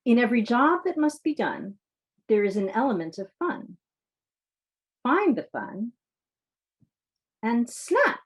In every job that must be done, there is an element of fun. Find the fun and snap,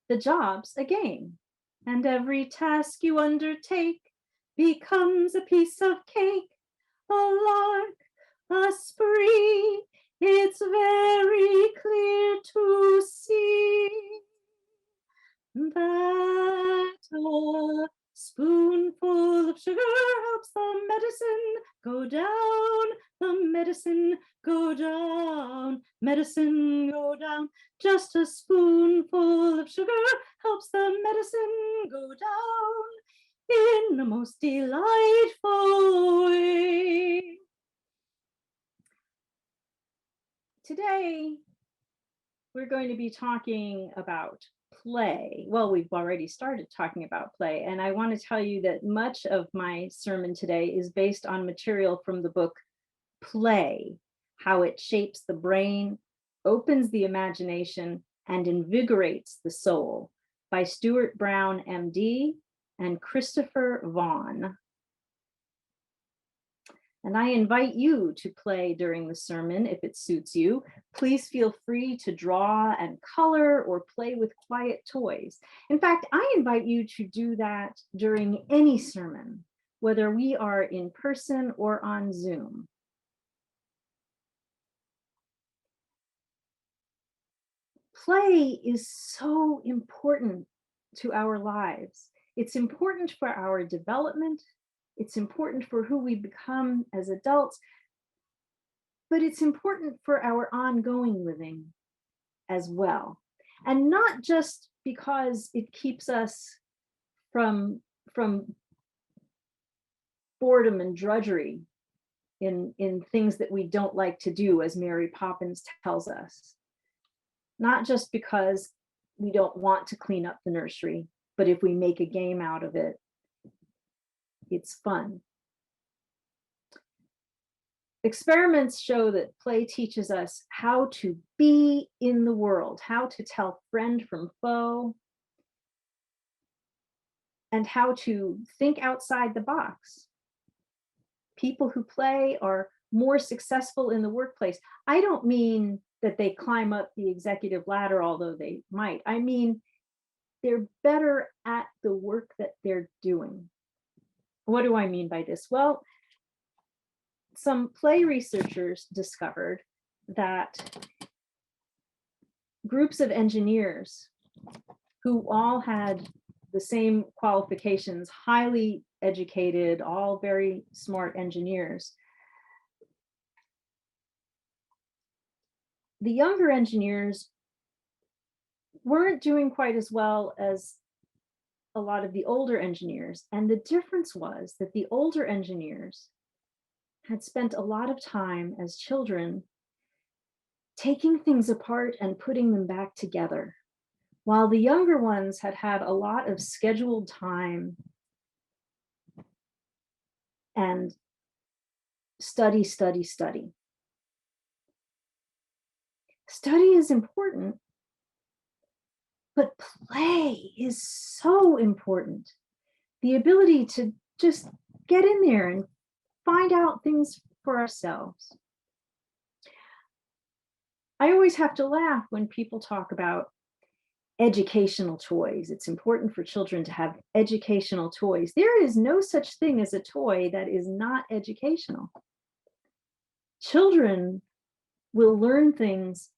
the job's a game. And every task you undertake becomes a piece of cake, a lark, a spree. It's very clear to see that a spoonful of sugar helps the medicine go down, the medicine go down, medicine go down. Just a spoonful of sugar helps the medicine go down in the most delightful way. Today, we're going to be talking about play. Well, we've already started talking about play, and I want to tell you that much of my sermon today is based on material from the book Play, How It Shapes the Brain, Opens the Imagination, and Invigorates the Soul by Stuart Brown, MD, and Christopher Vaughn. And I invite you to play during the sermon if it suits you. Please feel free to draw and color or play with quiet toys. In fact, I invite you to do that during any sermon, whether we are in person or on Zoom. Play is so important to our lives. It's important for our development. It's important for who we become as adults, but it's important for our ongoing living as well. And not just because it keeps us from boredom and drudgery in things that we don't like to do, as Mary Poppins tells us. Not just because we don't want to clean up the nursery, but if we make a game out of it, it's fun. Experiments show that play teaches us how to be in the world, how to tell friend from foe, and how to think outside the box. People who play are more successful in the workplace. I don't mean that they climb up the executive ladder, although they might. I mean, they're better at the work that they're doing. What do I mean by this? Well, some play researchers discovered that groups of engineers who all had the same qualifications, highly educated, all very smart engineers, the younger engineers weren't doing quite as well as a lot of the older engineers. And the difference was that the older engineers had spent a lot of time as children taking things apart and putting them back together, while the younger ones had had a lot of scheduled time and study. Study is important, but play is so important. The ability to just get in there and find out things for ourselves. I always have to laugh when people talk about educational toys. It's important for children to have educational toys. There is no such thing as a toy that is not educational. Children will learn things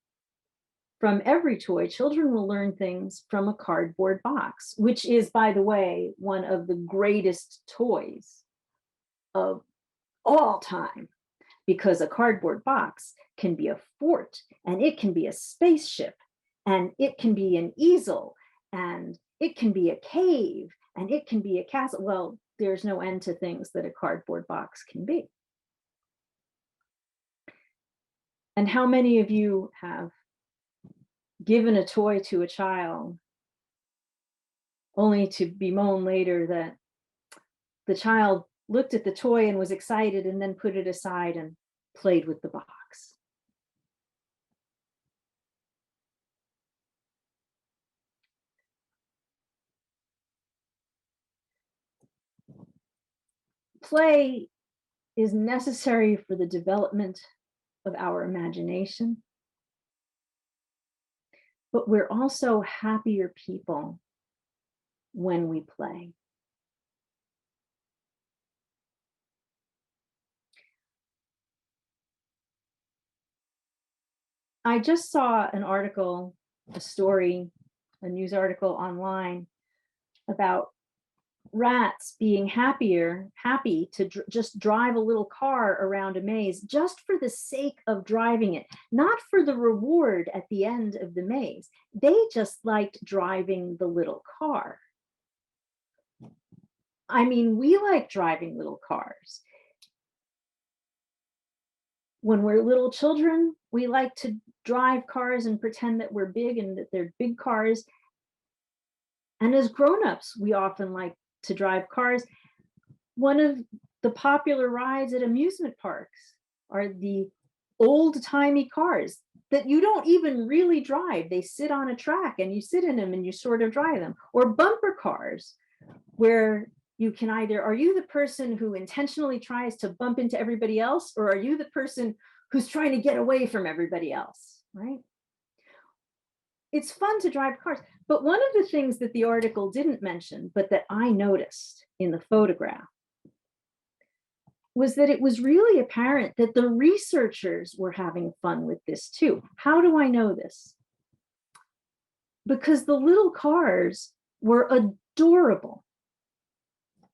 from every toy. Children will learn things from a cardboard box, which is, by the way, one of the greatest toys of all time, because a cardboard box can be a fort, and it can be a spaceship, and it can be an easel, and it can be a cave, and it can be a castle. Well, there's no end to things that a cardboard box can be. And how many of you have given a toy to a child only to bemoan later that the child looked at the toy and was excited and then put it aside and played with the box? Play is necessary for the development of our imagination, but we're also happier people when we play. I just saw an article, a story, a news article online about rats being happy to just drive a little car around a maze just for the sake of driving it, not for the reward at the end of the maze. They just liked driving the little car. I mean, we like driving little cars. When we're little children, we like to drive cars and pretend that we're big and that they're big cars. And as grown-ups, we often like to drive cars. One of the popular rides at amusement parks are the old-timey cars that you don't even really drive. They sit on a track and you sit in them and you sort of drive them. Or bumper cars, where you can either, are you the person who intentionally tries to bump into everybody else, or are you the person who's trying to get away from everybody else, right? It's fun to drive cars. But one of the things that the article didn't mention, but that I noticed in the photograph, was that it was really apparent that the researchers were having fun with this too. How do I know this? Because the little cars were adorable.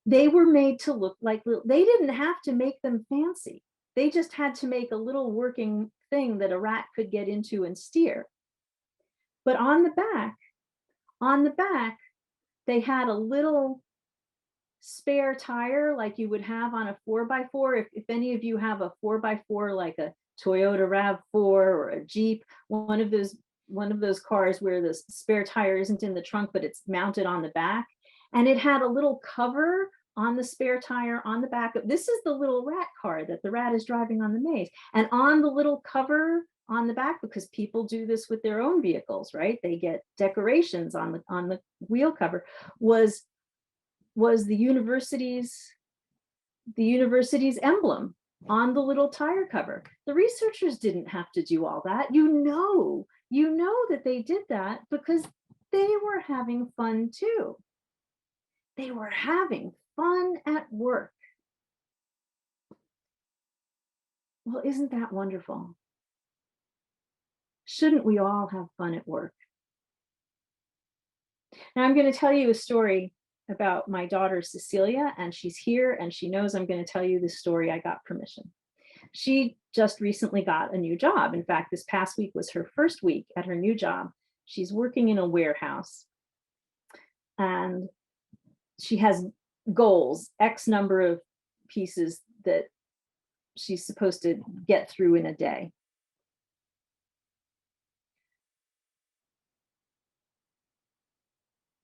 They were made to look like little, they didn't have to make them fancy. They just had to make a little working thing that a rat could get into and steer. But on the back, they had a little spare tire like you would have on a 4x4. If any of you have a 4x4, like a Toyota RAV4 or a Jeep, one of those cars where the spare tire isn't in the trunk, but it's mounted on the back. And it had a little cover on the spare tire on the back. This is the little rat car that the rat is driving on the maze. And on the little cover on the back, because people do this with their own vehicles, right? They get decorations on the wheel cover, was the university's emblem on the little tire cover. The researchers didn't have to do all that. You know that they did that because they were having fun too. They were having fun at work. Well, isn't that wonderful? Shouldn't we all have fun at work? Now I'm going to tell you a story about my daughter Cecilia, and she's here and she knows I'm going to tell you this story. I got permission. She just recently got a new job. In fact, this past week was her first week at her new job. She's working in a warehouse and she has goals, X number of pieces that she's supposed to get through in a day.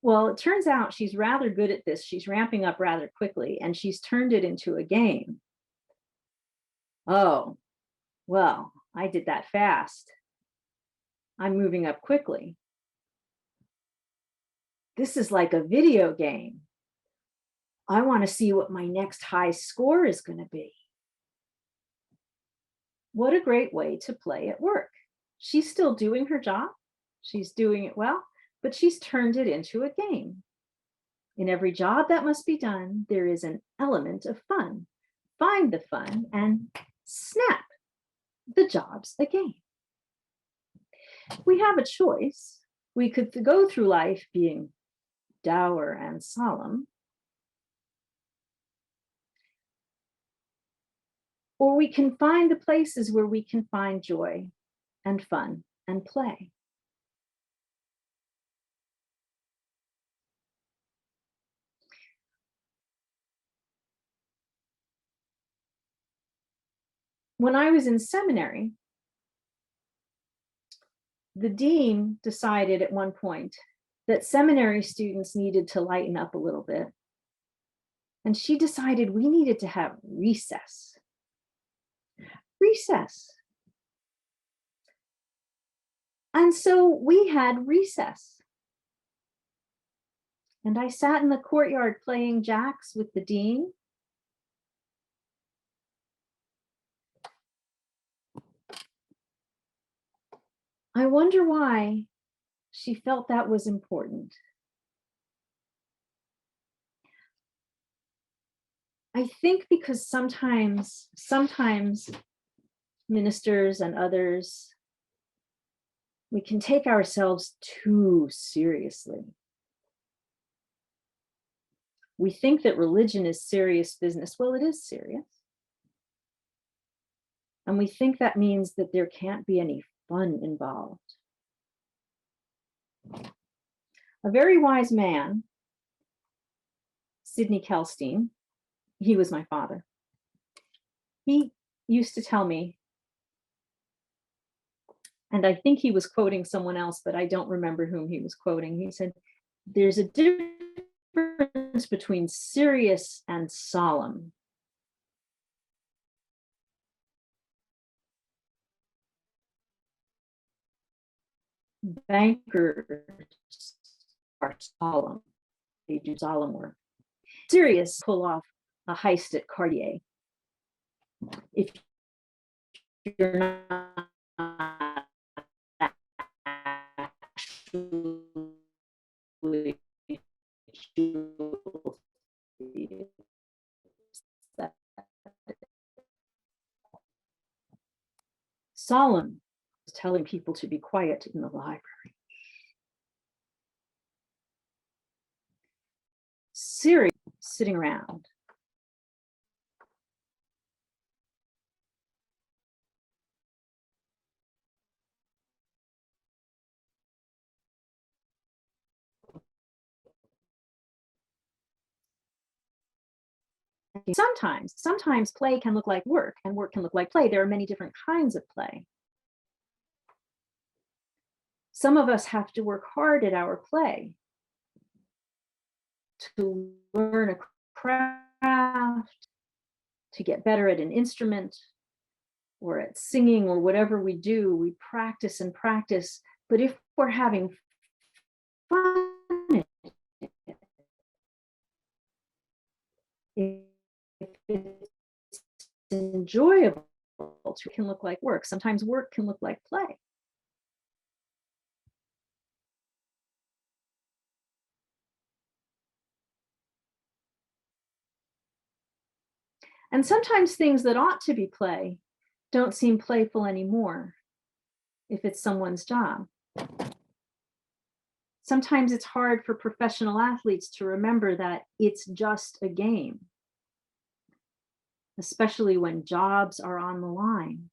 Well, it turns out she's rather good at this. She's ramping up rather quickly, and she's turned it into a game. Oh, well, I did that fast. I'm moving up quickly. This is like a video game. I want to see what my next high score is going to be. What a great way to play at work. She's still doing her job. She's doing it well, but she's turned it into a game. In every job that must be done, there is an element of fun. Find the fun and snap, the job's a game. We have a choice. We could go through life being dour and solemn, or we can find the places where we can find joy and fun and play. When I was in seminary, the dean decided at one point that seminary students needed to lighten up a little bit. And she decided we needed to have recess. Recess. And so we had recess. And I sat in the courtyard playing jacks with the dean. I wonder why she felt that was important. I think because sometimes ministers and others, we can take ourselves too seriously. We think that religion is serious business. Well, it is serious. And we think that means that there can't be any fun involved. A very wise man, Sidney Kelstein, he was my father. He used to tell me, and I think he was quoting someone else, but I don't remember whom he was quoting. He said, there's a difference between serious and solemn. Bankers are solemn. They do solemn work. Serious pull off a heist at Cartier. If you're not actually solemn is telling people to be quiet in the library. Serious, sitting around. Sometimes play can look like work and work can look like play. There are many different kinds of play. Some of us have to work hard at our play to learn a craft, to get better at an instrument or at singing or whatever we do. We practice and practice. But if we're having fun, if it's enjoyable, it can look like work. Sometimes work can look like play. And sometimes things that ought to be play don't seem playful anymore if it's someone's job. Sometimes it's hard for professional athletes to remember that it's just a game, especially when jobs are on the line.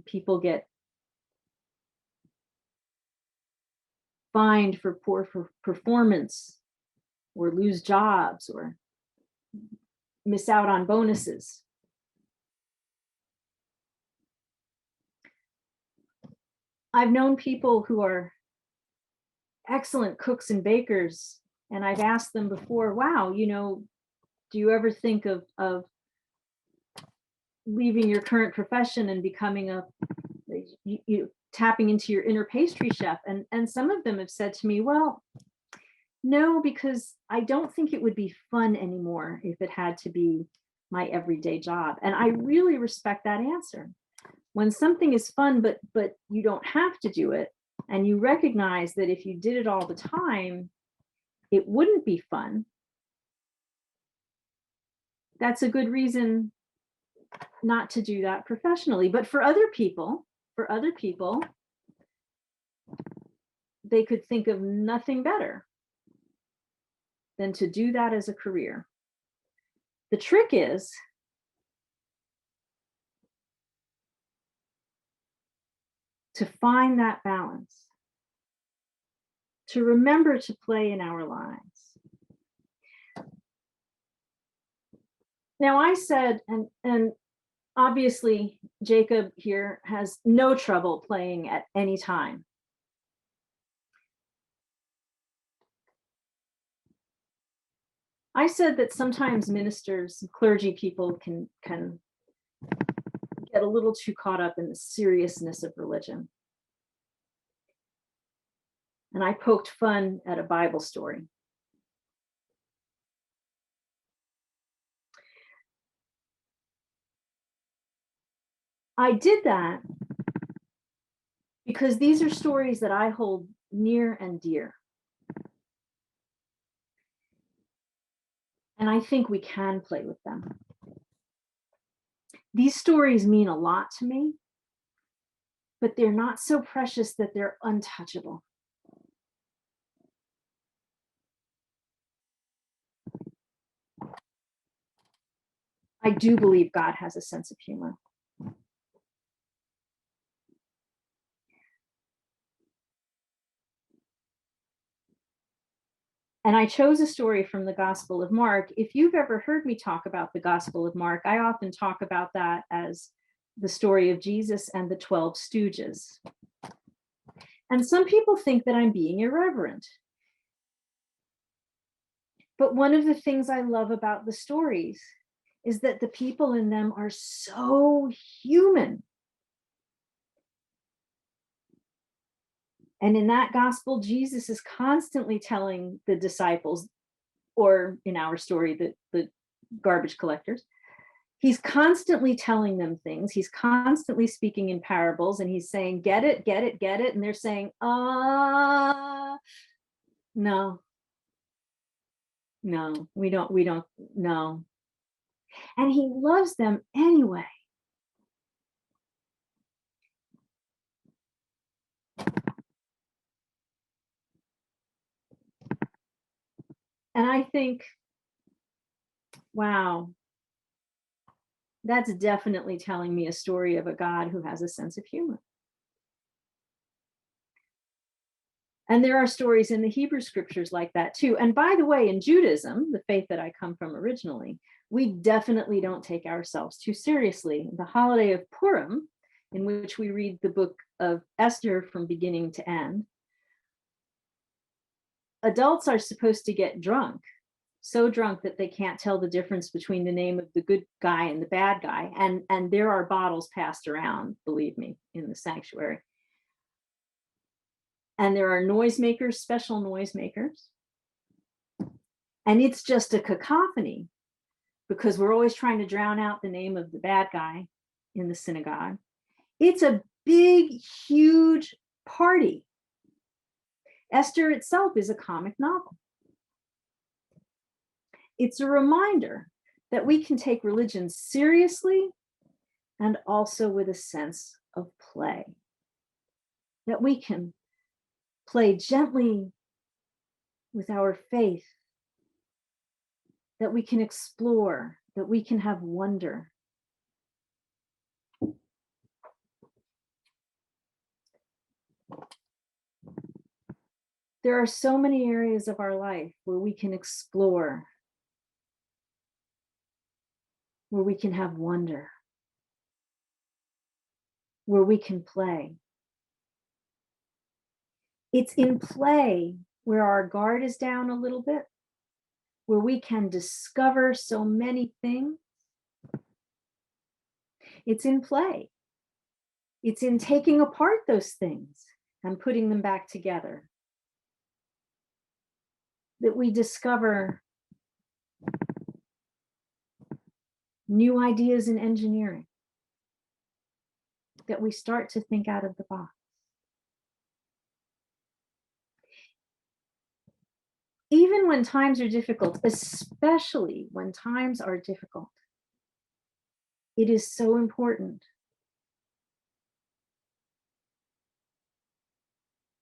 People get fined for poor performance or lose jobs or miss out on bonuses. I've known people who are excellent cooks and bakers, and I've asked them before, wow, do you ever think of leaving your current profession and becoming tapping into your inner pastry chef? And some of them have said to me, well, no, because I don't think it would be fun anymore if it had to be my everyday job. And I really respect that answer. When something is fun, but you don't have to do it, and you recognize that if you did it all the time, it wouldn't be fun, that's a good reason not to do that professionally. But for other people, they could think of nothing better than to do that as a career. The trick is to find that balance, to remember to play in our lives. Now, I said, and obviously Jacob here has no trouble playing at any time. I said that sometimes ministers, clergy people can get a little too caught up in the seriousness of religion. And I poked fun at a Bible story. I did that because these are stories that I hold near and dear. And I think we can play with them. These stories mean a lot to me, but they're not so precious that they're untouchable. I do believe God has a sense of humor. And I chose a story from the Gospel of Mark. If you've ever heard me talk about the Gospel of Mark, I often talk about that as the story of Jesus and the 12 Stooges. And some people think that I'm being irreverent. But one of the things I love about the stories is that the people in them are so human. And in that gospel, Jesus is constantly telling the disciples, or in our story, the garbage collectors, he's constantly telling them things. He's constantly speaking in parables, and he's saying, get it, get it, get it. And they're saying, no, we don't, no. And he loves them anyway. And I think, wow, that's definitely telling me a story of a God who has a sense of humor. And there are stories in the Hebrew scriptures like that too. And by the way, in Judaism, the faith that I come from originally, we definitely don't take ourselves too seriously. The holiday of Purim, in which we read the book of Esther from beginning to end, adults are supposed to get drunk, so drunk that they can't tell the difference between the name of the good guy and the bad guy. And there are bottles passed around, believe me, in the sanctuary. And there are noisemakers, special noisemakers. And it's just a cacophony because we're always trying to drown out the name of the bad guy in the synagogue. It's a big, huge party. Esther itself is a comic novel. It's a reminder that we can take religion seriously and also with a sense of play. That we can play gently with our faith, that we can explore, that we can have wonder. There are so many areas of our life where we can explore, where we can have wonder, where we can play. It's in play where our guard is down a little bit, where we can discover so many things. It's in play. It's in taking apart those things and putting them back together that we discover new ideas in engineering, that we start to think out of the box. Even when times are difficult, especially when times are difficult, it is so important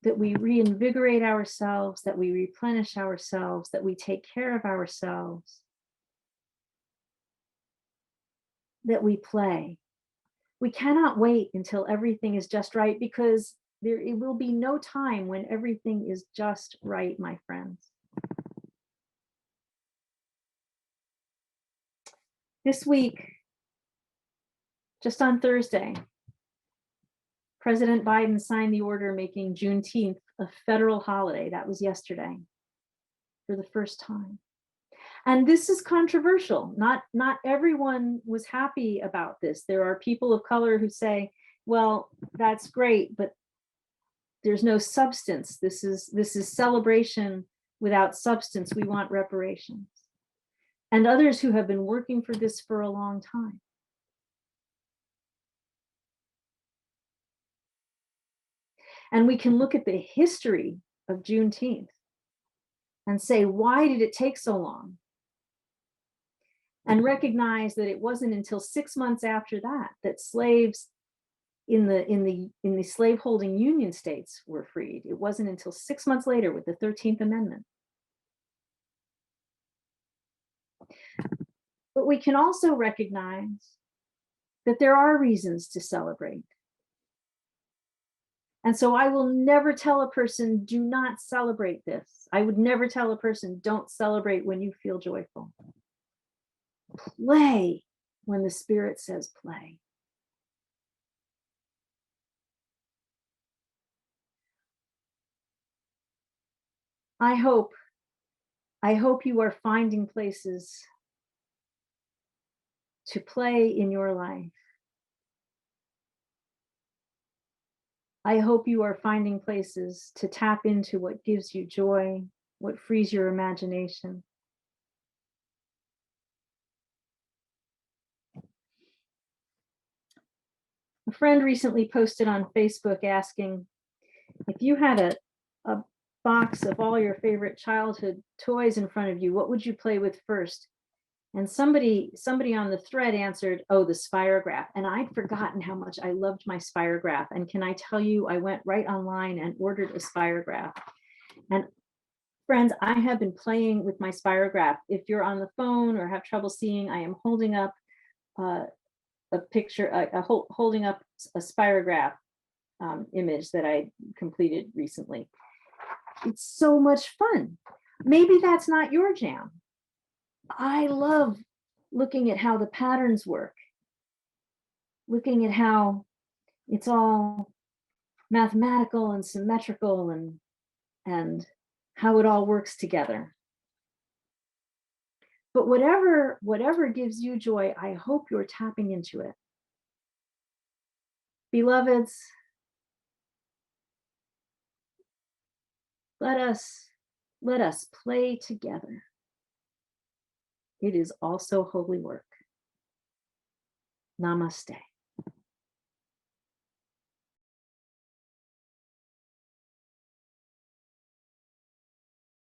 that we reinvigorate ourselves, that we replenish ourselves, that we take care of ourselves, that we play. We cannot wait until everything is just right, because it will be no time when everything is just right, my friends. This week, just on Thursday, President Biden signed the order making Juneteenth a federal holiday. That was yesterday, for the first time. And this is controversial. Not everyone was happy about this. There are people of color who say, well, that's great, but there's no substance. This is celebration without substance. We want reparations. And others who have been working for this for a long time. And we can look at the history of Juneteenth and say, why did it take so long? And recognize that it wasn't until 6 months after that that slaves in the slaveholding Union states were freed. It wasn't until 6 months later with the 13th Amendment. But we can also recognize that there are reasons to celebrate. And so I will never tell a person, do not celebrate this. I would never tell a person, don't celebrate when you feel joyful. Play when the Spirit says play. I hope you are finding places to play in your life. I hope you are finding places to tap into what gives you joy, what frees your imagination. A friend recently posted on Facebook asking, if you had a box of all your favorite childhood toys in front of you, what would you play with first? And somebody on the thread answered, oh, the spirograph. And I'd forgotten how much I loved my spirograph. And can I tell you, I went right online and ordered a spirograph. And friends, I have been playing with my spirograph. If you're on the phone or have trouble seeing, I am holding up a picture, holding up a spirograph image that I completed recently. It's so much fun. Maybe that's not your jam. I love looking at how the patterns work, looking at how it's all mathematical and symmetrical and how it all works together. But whatever gives you joy, I hope you're tapping into it. Beloveds, let us play together. It is also holy work. Namaste.